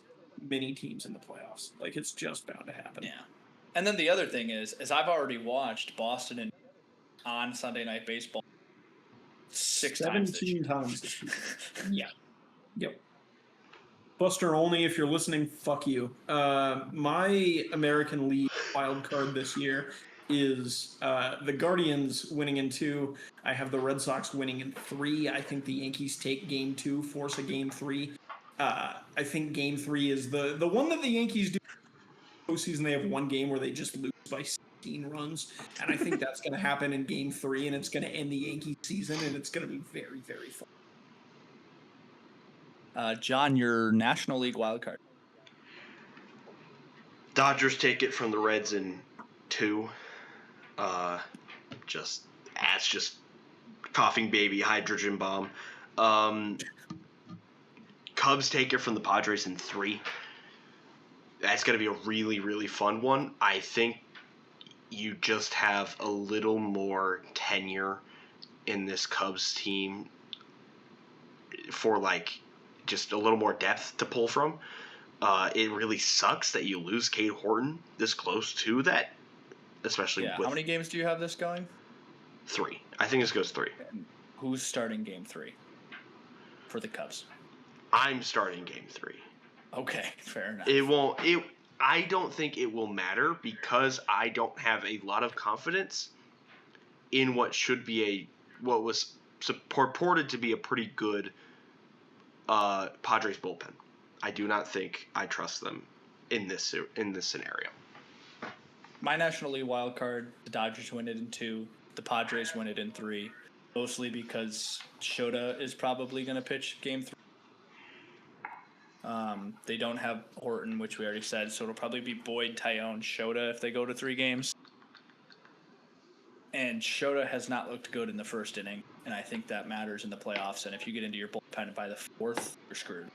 many teams in the playoffs. Like it's just bound to happen. Yeah. And then the other thing is I've already watched Boston and on Sunday Night Baseball 17 times this year. Yeah. Yep. Buster, only if you're listening, fuck you. My American League wild card this year is the Guardians winning in 2. I have the Red Sox winning in 3. I think the Yankees take game 2, force a game 3. I think game 3 is the one that the Yankees do postseason. They have one game where they just lose by 16 runs, and I think that's going to happen in game 3, and it's going to end the Yankee season, and it's going to be very, very fun. John, your National League wild card. Dodgers take it from the Reds in 2. That's just coughing baby hydrogen bomb. Cubs take it from the Padres in 3. That's going to be a really, really fun one. I think you just have a little more tenure in this Cubs team for just a little more depth to pull from. It really sucks that you lose Cade Horton this close to that, especially with... How many games do you have this going? 3. I think this goes 3. And who's starting game 3 for the Cubs? I'm starting game 3. Okay, fair enough. I don't think it will matter because I don't have a lot of confidence in what was purported to be a pretty good Padres bullpen. I do not think I trust them in this scenario. My National League wild card, the Dodgers win it in 2, the Padres win it in 3, mostly because Shota is probably going to pitch game 3. They don't have Horton, which we already said, so it'll probably be Boyd, Tyone, Shota if they go to 3 games. And Shota has not looked good in the first inning, and I think that matters in the playoffs. And if you get into your bullpen by the 4th, you're screwed.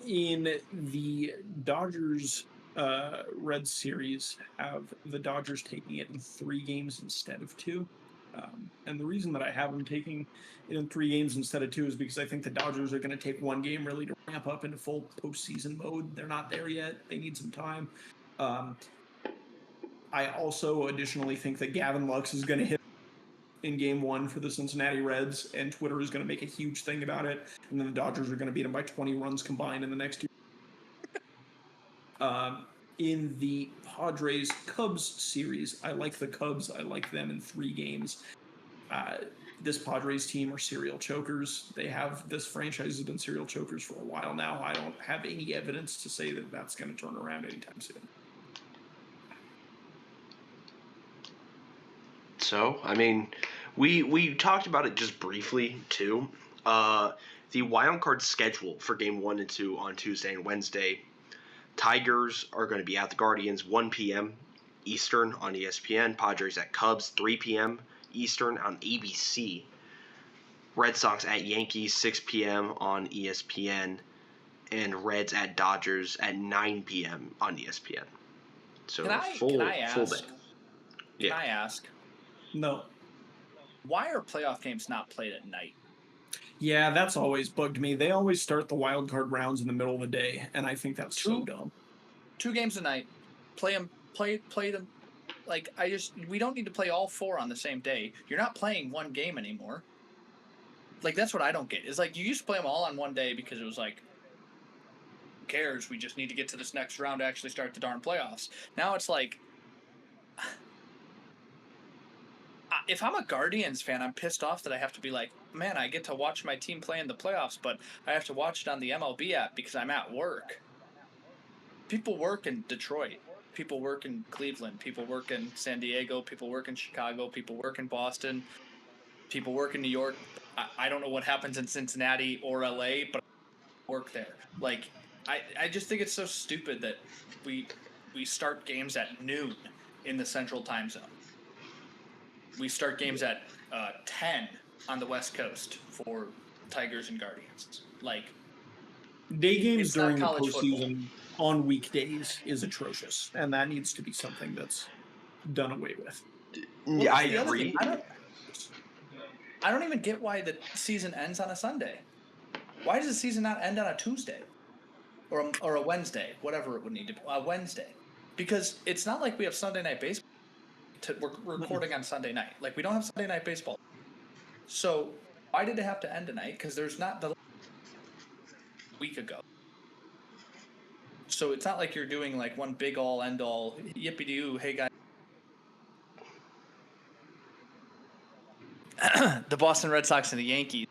In the Dodgers Reds series, have the Dodgers taking it in 3 games instead of 2. And the reason that I have them taking it in 3 games instead of 2 is because I think the Dodgers are going to take 1 game really to ramp up into full postseason mode. They're not there yet. They need some time. I also additionally think that Gavin Lux is going to hit in game 1 for the Cincinnati Reds, and Twitter is going to make a huge thing about it. And then the Dodgers are going to beat them by 20 runs combined in the next 2. In the Padres-Cubs series, I like the Cubs. I like them in 3 games. This Padres team are serial chokers. This franchise has been serial chokers for a while now. I don't have any evidence to say that that's going to turn around anytime soon. So, I mean, we talked about it just briefly, too. The wild card schedule for game 1 and 2 on Tuesday and Wednesday. Tigers are going to be at the Guardians 1 p.m. Eastern on ESPN. Padres at Cubs 3 p.m. Eastern on ABC. Red Sox at Yankees 6 p.m. on ESPN. And Reds at Dodgers at 9 p.m. on ESPN. So Can I ask? Yeah. Can I ask? No. Why are playoff games not played at night? Yeah, that's always bugged me. They always start the wild card rounds in the middle of the day, and I think that's so dumb. 2 games a night. Play them. We don't need to play all 4 on the same day. You're not playing 1 game anymore. That's what I don't get. It's you used to play them all on 1 day because it was who cares? We just need to get to this next round to actually start the darn playoffs. Now it's if I'm a Guardians fan, I'm pissed off that I have to be man, I get to watch my team play in the playoffs, but I have to watch it on the MLB app because I'm at work. People work in Detroit. People work in Cleveland. People work in San Diego. People work in Chicago. People work in Boston. People work in New York. I don't know what happens in Cincinnati or LA, but I work there. I just think it's so stupid that we start games at noon in the Central Time Zone. We start games at 10 on the West Coast for Tigers and Guardians. Day games it's not during the college postseason. on weekdays is atrocious, and that needs to be something that's done away with. Yeah, I agree. I don't even get why the season ends on a Sunday. Why does the season not end on a Tuesday or a Wednesday, whatever it would need to be, a Wednesday? Because it's not like we have Sunday night baseball. We're recording on Sunday night. Like, we don't have Sunday night baseball. So why did it have to end tonight? Because there's not the week ago. So it's not like you're doing like one big all end all yippee doo. Hey guys, the Boston Red Sox and the Yankees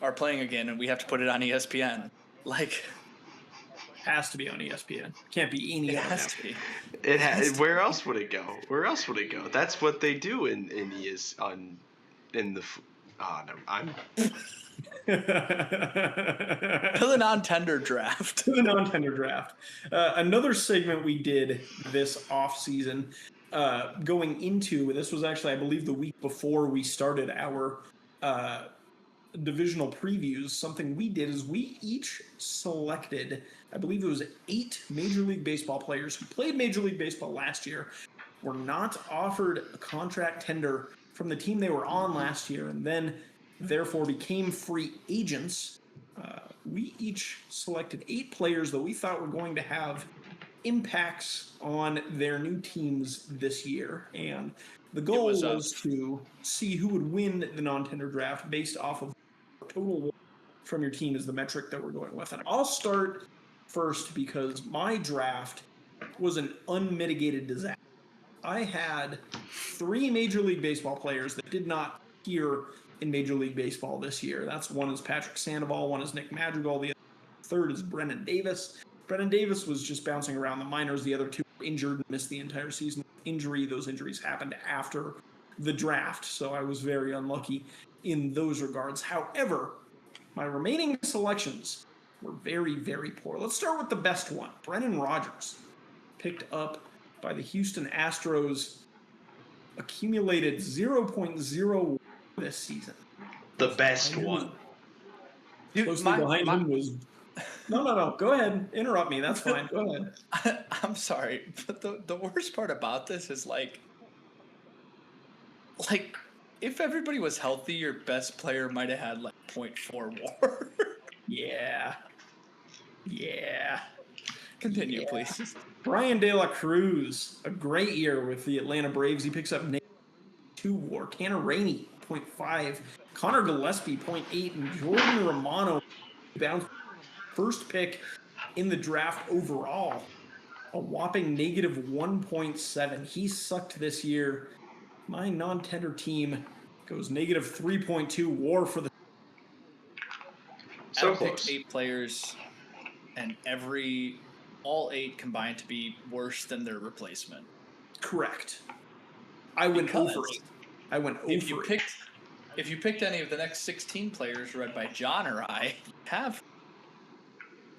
are playing again, and we have to put it on ESPN. Like, has to be on ESPN. Can't be any. It has to be. It has. Where else would it go? Where else would it go? That's what they do in the. Oh no, I'm. To the non-tender draft. To the non-tender draft. Another segment we did this off season, going into this was actually, I believe, the week before we started our divisional previews. Something we did is we each selected, I believe it was 8 Major League Baseball players who played Major League Baseball last year, were not offered a contract tender from the team they were on last year, and then therefore became free agents. We each selected 8 players that we thought were going to have impacts on their new teams this year, and the goal was to see who would win the non-tender draft based off of total from your team is the metric that we're going with. And I'll start first because my draft was an unmitigated disaster. I had 3 Major League Baseball players that did not appear in Major League Baseball this year. That's one is Patrick Sandoval, one is Nick Madrigal, the third is Brennan Davis. Brennan Davis was just bouncing around the minors. The other 2 were injured and missed the entire season. Those injuries happened after the draft, so I was very unlucky in those regards. However, my remaining selections were very, very poor. Let's start with the best one. Brennan Rodgers, picked up by the Houston Astros, accumulated 0.0 this season. The best one. Dude, Closely behind him was... No. Go ahead. Interrupt me. That's fine. Go ahead. I'm sorry, but the worst part about this is like if everybody was healthy, your best player might have had like 0.4 WAR. Yeah. Continue, please. Brian De La Cruz, a great year with the Atlanta Braves. He picks up 2 WAR. Tanner Rainey, 0.5. Connor Gillespie, 0.8. And Jordan Romano bounced first pick in the draft overall. A whopping negative 1.7. He sucked this year. My non-tender team goes negative 3.2 WAR for the... So I close. picked 8 players, and all 8 combined to be worse than their replacement. Correct. I went over 8. I went over If you picked any of the next 16 players read by John or I, have.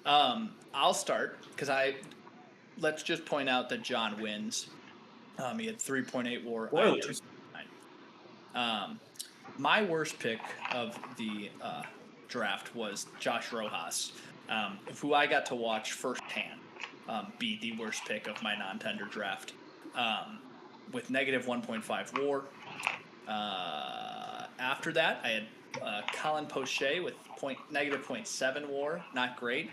I'll start because let's just point out that John wins. He had 3.8 WAR. My worst pick of the draft was Josh Rojas, who I got to watch firsthand be the worst pick of my non-tender draft, with negative 1.5 WAR. After that, I had Colin Poche with negative 0.7 WAR, not great.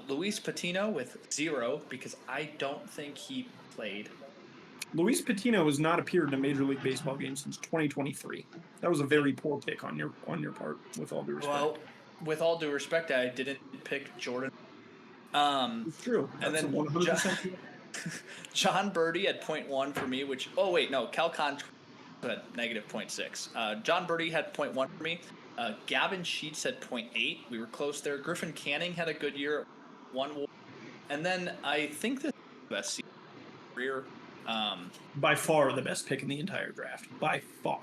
Luis Patino with 0 because I don't think he played. Luis Patino has not appeared in a Major League Baseball game since 2023. That was a very poor pick on your part, with all due respect. Well, with all due respect, I didn't pick Jordan. It's true. And then 100%. John Birdie at 0.1 for me, Cal Con had negative 0.6. John Birdie had 0.1 for me. Gavin Sheets had 0.8. We were close there. Griffin Canning had a good year, 1 WAR. And then I think this is the best season of his career. By far the best pick in the entire draft. By far.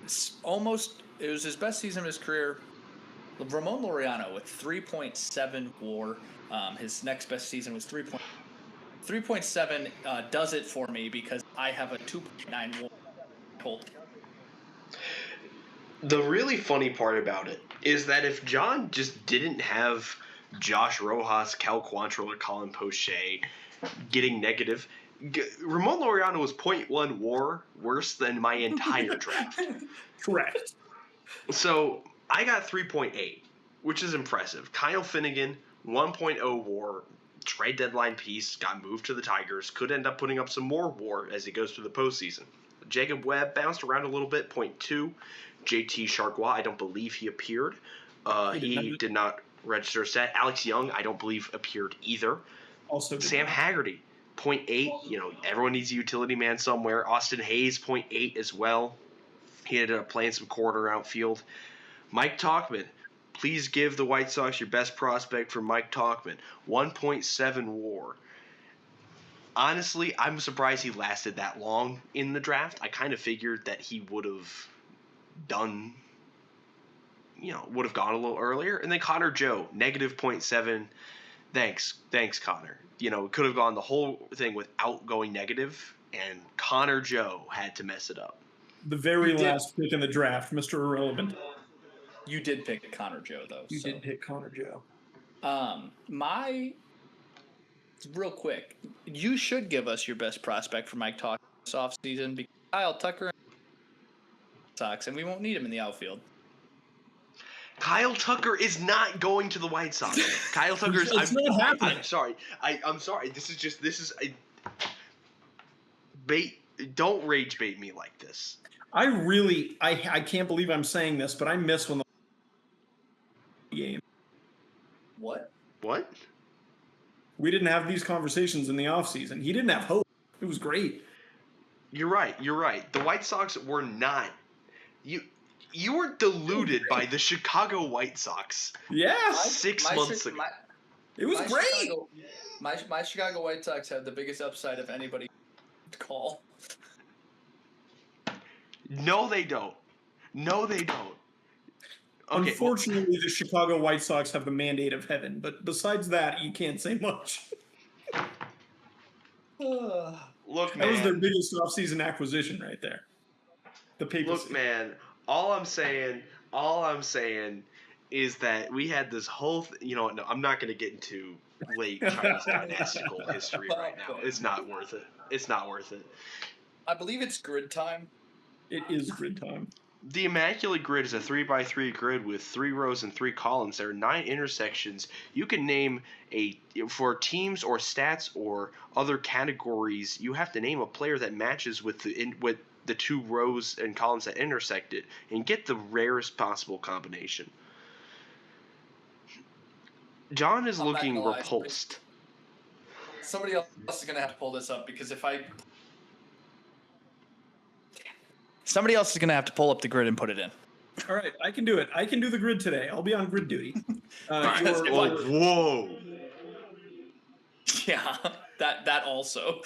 It was his best season of his career. Ramon Laureano with 3.7 WAR. His next best season was 3.7. Does it for me because I have a 2.9 WAR. The really funny part about it is that if John just didn't have Josh Rojas, Cal Quantrill, or Colin Poche getting negative. Ramon Laureano was 0.1 WAR, worse than my entire draft. Correct. So I got 3.8, which is impressive. Kyle Finnegan, 1.0 WAR, trade deadline piece, got moved to the Tigers, could end up putting up some more WAR as he goes through the postseason. Jacob Webb bounced around a little bit, 0.2. JT Chargois, I don't believe he appeared. He did not register a set. Alex Young, I don't believe appeared either. Also, Sam Haggerty, 0.8. You know, everyone needs a utility man somewhere. Austin Hayes, 0.8 as well. He ended up playing some quarter outfield. Mike Tauchman, please give the White Sox your best prospect for Mike Tauchman. 1.7 WAR. Honestly, I'm surprised he lasted that long in the draft. I kind of figured that he would have done, would have gone a little earlier. And then Connor Joe, negative 0.7. Thanks, Connor. Could have gone the whole thing without going negative, and Connor Joe had to mess it up. The very last pick in the draft, Mr. Irrelevant. You did pick Connor Joe, though. You did pick Connor Joe. Real quick, you should give us your best prospect for Mike Tauchman this offseason because Kyle Tucker Sox, and we won't need him in the outfield. Kyle Tucker is not going to the White Sox. Kyle Tucker's. I'm sorry. I'm sorry. This is bait. Don't rage bait me like this. I can't believe I'm saying this, but I miss when the game. What? We didn't have these conversations in the offseason. He didn't have hope. It was great. You're right. The White Sox were not. You were deluded by the Chicago White Sox. Yeah. 6 months ago. It was great. My Chicago White Sox have the biggest upside of anybody to call. No, they don't. Okay, unfortunately, the Chicago White Sox have the mandate of heaven, but besides that, you can't say much. Look, man. That was their biggest offseason acquisition right there. The papacy. Look, man. All I'm saying is that we had this whole no, I'm not going to get into late Chinese dynastical history right now. It's not worth it. I believe it's grid time. It is grid time. The Immaculate Grid is a 3x3 grid with 3 rows and 3 columns. There are 9 intersections. You can name for teams or stats or other categories. You have to name a player that matches with the 2 rows and columns that intersect it and get the rarest possible combination. John is looking repulsed. Somebody else is going to have to pull this up because somebody else is going to have to pull up the grid and put it in. All right, I can do it. I can do the grid today. I'll be on grid duty. Whoa. Yeah, that also.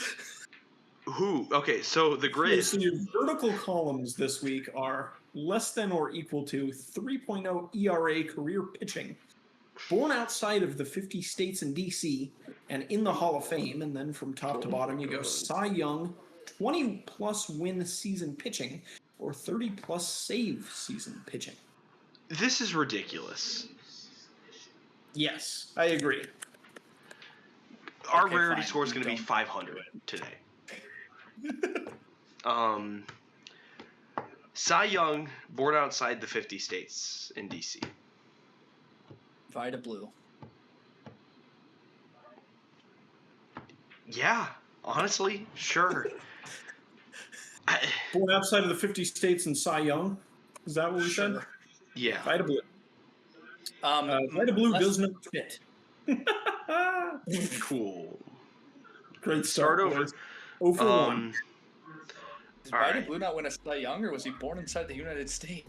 Who? Okay, so the grid. So your vertical columns this week are less than or equal to 3.0 ERA career pitching, born outside of the 50 states in D.C. and in the Hall of Fame. And then from top to bottom, you go Cy Young, 20-plus win season pitching, or 30-plus save season pitching. This is ridiculous. Yes, I agree. Our rarity score is going to be 500 today. Cy Young, born outside the 50 states in D.C. Vida Blue. Yeah, honestly, sure. Born outside of the 50 states in Cy Young? Is that what we said? Yeah. Vida Blue. Vida Blue does not fit. Cool. Great start over. 0 for 1. Did Vida Blue not win a Cy Young, or was he born inside the United States?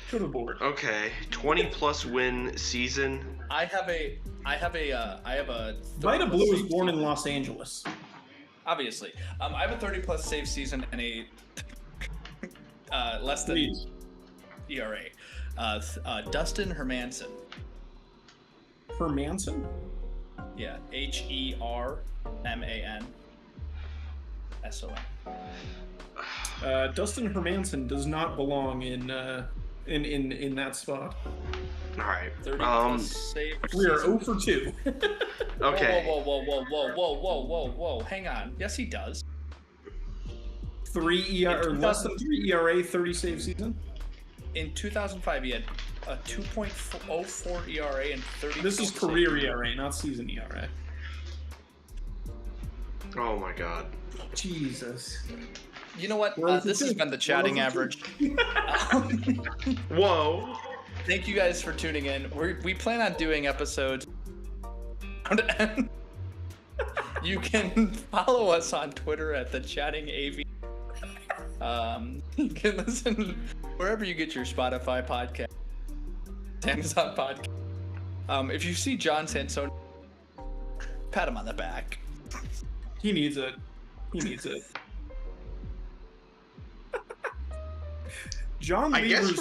To the board. Okay, 20-plus win season. I have a. Vida Blue was born in Los Angeles. Obviously, I have a 30-plus save season and a less than ERA. Dustin Hermanson. Hermanson? Yeah, HERMANSON. Dustin Hermanson does not belong in that spot. All right. 30 plus save. We are 0 for 2. Okay. Whoa. Hang on. Yes, he does. 3 ERA or less than 3 ERA, 30 save season. In 2005, he had a 2.04 ERA and 30. This is career ERA, not season ERA. Oh my God. Jesus. You know what? This has been the chatting average. Whoa. Thank you guys for tuning in. We plan on doing episodes. You can follow us on Twitter at the Chatting AV. You can listen wherever you get your Spotify podcast, Amazon podcast. If you see John Sansone, pat him on the back. He needs it. John Lieber's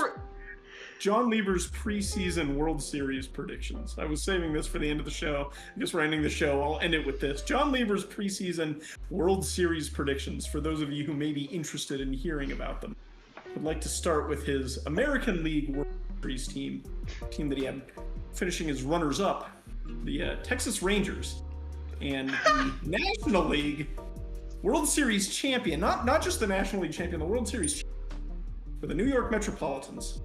preseason World Series predictions. I was saving this for the end of the show. I guess we're ending the show. I'll end it with this. John Lieber's preseason World Series predictions, for those of you who may be interested in hearing about them. I'd like to start with his American League World Series team that he had finishing as runners-up, the Texas Rangers, and the National League World Series champion, not just the National League champion, the World Series champion for the New York Metropolitans.